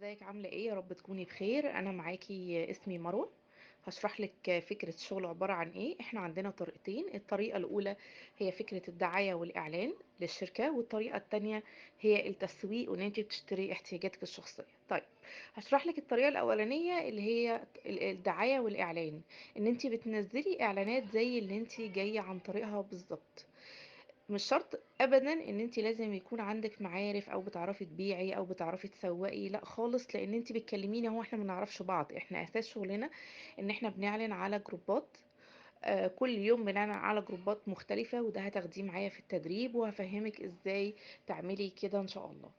ازيك عاملة ايه؟ يا رب تكوني بخير. انا معاكي، اسمي مروة. هشرح لك فكرة الشغل عبارة عن ايه. احنا عندنا طريقتين. الطريقة الاولى هي فكرة الدعاية والاعلان للشركة، والطريقة التانية هي التسويق وان انت بتشتري احتياجاتك الشخصية. طيب، هشرح لك الطريقة الاولانية اللي هي الدعاية والاعلان. ان انت بتنزلي اعلانات زي اللي انت جاية عن طريقها بالظبط. مش شرط ابدا ان انت لازم يكون عندك معارف او بتعرفي تبيعي او بتعرفي تسوقي، لا خالص، لان انت بتكلميني. هو احنا ما نعرفش بعض، احنا اساس شغلنا ان احنا بنعلن على جروبات. كل يوم بنعلن على جروبات مختلفة، وده هتاخديه معايا في التدريب وهفهمك ازاي تعملي كده ان شاء الله.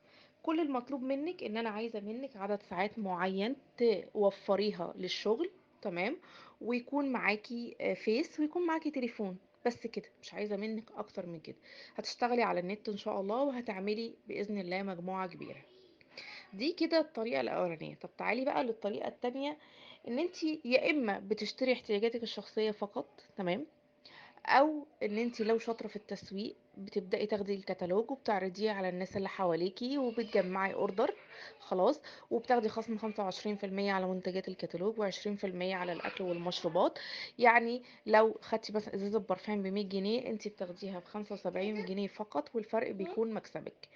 كل المطلوب منك ان انا عايزة منك عدد ساعات معين توفريها للشغل. تمام. ويكون معاكي فيس ويكون معاكي تليفون. بس كده، مش عايزة منك اكتر من كده. هتشتغلي على النت ان شاء الله وهتعملي بإذن الله مجموعة كبيرة. دي كده الطريقة الأولانية. طب تعالي بقى للطريقة التانية. ان انتي يا اما بتشتري احتياجاتك الشخصية فقط، تمام، او ان انتي لو شاطرة في التسويق بتبدأي تاخدي الكتالوج وبتعرضيه على الناس اللي حواليكي وبتجمعي اوردر. خلاص. وبتاخدي خصم 25% على منتجات الكتالوج و20% على الاكل والمشروبات. يعني لو خدتي مثلا ازازة برفان ب100 جنيه، انتي بتاخديها ب75 جنيه فقط، والفرق بيكون مكسبك.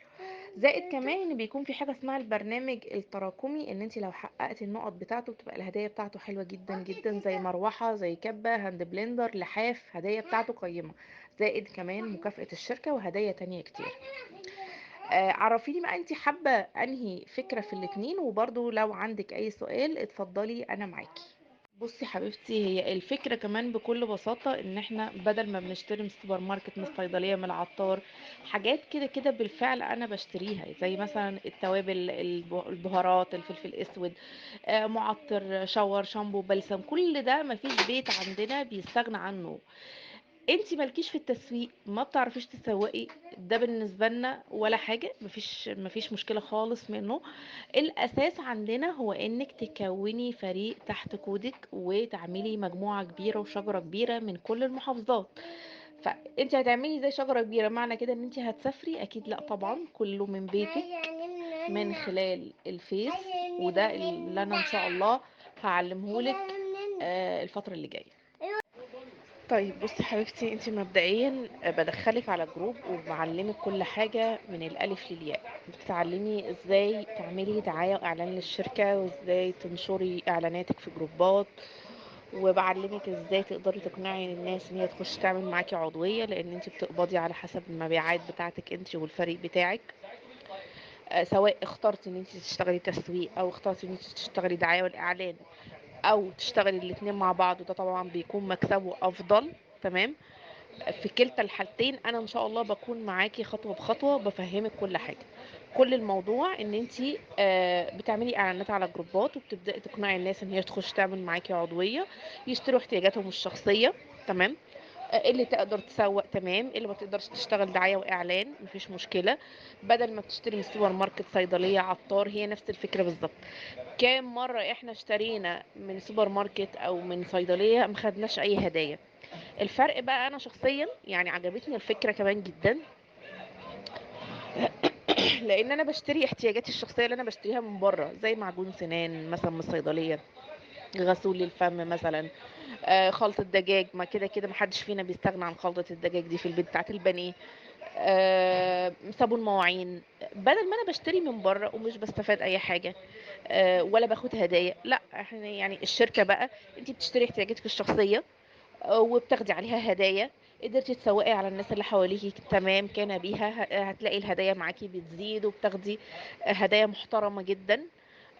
زائد كمان ان بيكون في حاجه اسمها البرنامج التراكمي، ان انت لو حققتي النقط بتاعته بتبقى الهدايا بتاعته حلوه جدا جدا، زي مروحه، زي كبه، هاند بلندر، لحاف، هدايا بتاعته قيمه. زائد كمان مكافأة الشركه وهدايا تانية كتير. عرفيني بقى انت حابه انهي فكره في الاتنين، وبرضو لو عندك اي سؤال اتفضلي انا معاكي. بصي حبيبتي، هي الفكرة كمان بكل بساطة ان احنا بدل ما بنشتري من السوبر ماركت، من الصيدلية، من العطار، حاجات كده كده بالفعل انا بشتريها، زي مثلا التوابل، البهارات، الفلفل الاسود، معطر، شاور، شامبو، بلسم، كل ده مفيش بيت عندنا بيستغنى عنه. انتي مالكيش في التسويق، ما بتعرفيش تسوقي، ده بالنسبة لنا ولا حاجة، مفيش مشكلة خالص منه. الاساس عندنا هو انك تكوني فريق تحت كودك وتعملي مجموعة كبيرة وشجرة كبيرة من كل المحافظات. فانت هتعملي زي شجرة كبيرة، معنى كده ان انت هتسافري؟ اكيد لا طبعا، كله من بيتك من خلال الفيس. وده اللي انا ان شاء الله هعلمهولك الفترة اللي جاية. طيب بصي حبيبتي، انت مبدئيا بدخلك على جروب وبعلمك كل حاجة من الألف للياء. بتتعلمي ازاي تعملي دعاية واعلان للشركة، وازاي تنشري اعلاناتك في جروبات، وبعلمك ازاي تقدري تقنعي الناس ان هي تخش تعمل معاكي عضوية، لان انت بتقبضي على حسب المبيعات بتاعتك انت والفريق بتاعك. سواء اخترتي ان انت تشتغلي تسويق او اخترتي ان انت تشتغلي دعاية والاعلان، او تشتغلي الاتنين مع بعض، وده طبعا بيكون مكسبه افضل. تمام. في كلتا الحالتين انا ان شاء الله بكون معاكي خطوه بخطوه بفهمك كل حاجه. كل الموضوع ان انتي بتعملي اعلانات على جروبات وبتبداي تقنعي الناس ان هي تخش تعمل معاكي عضويه، يشتروا احتياجاتهم الشخصيه. تمام. اللي تقدر تسوق تمام، اللي ما تقدرش تشتغل دعايه واعلان مفيش مشكله. بدل ما بتشتري من السوبر ماركت، صيدليه، عطار، هي نفس الفكره بالظبط. كام مره احنا اشترينا من سوبر ماركت او من صيدليه ما خدناش اي هدايا؟ الفرق بقى انا شخصيا يعني عجبتني الفكره كمان جدا. لان انا بشتري احتياجاتي الشخصيه اللي انا بشتريها من بره، زي معجون سنان مثلا من الصيدليه، غسول للفم مثلا، خلطة دجاج، ما كده كده محدش فينا بيستغنى عن خلطة الدجاج دي في البيت بتاعت البانيه، صابون مواعين. بدل ما انا بشتري من بره ومش بستفاد اي حاجة، ولا باخد هدايا، لا احنا يعني الشركة بقى، انت بتشتري احتياجاتك الشخصية وبتاخدي عليها هدايا. قدرتي تسوقي على الناس اللي حواليكي تمام كان بيها، هتلاقي الهدايا معاكي بتزيد وبتاخدي هدايا محترمة جدا.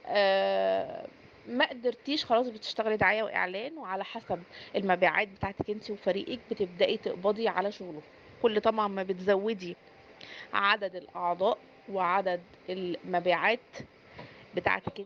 آه، ما قدرتيش خلاص بتشتغلي دعاية واعلان، وعلى حسب المبيعات بتاعتك انت وفريقك بتبدأي تقبضي على شغله. كل طبعا ما بتزودي عدد الاعضاء وعدد المبيعات بتاعتك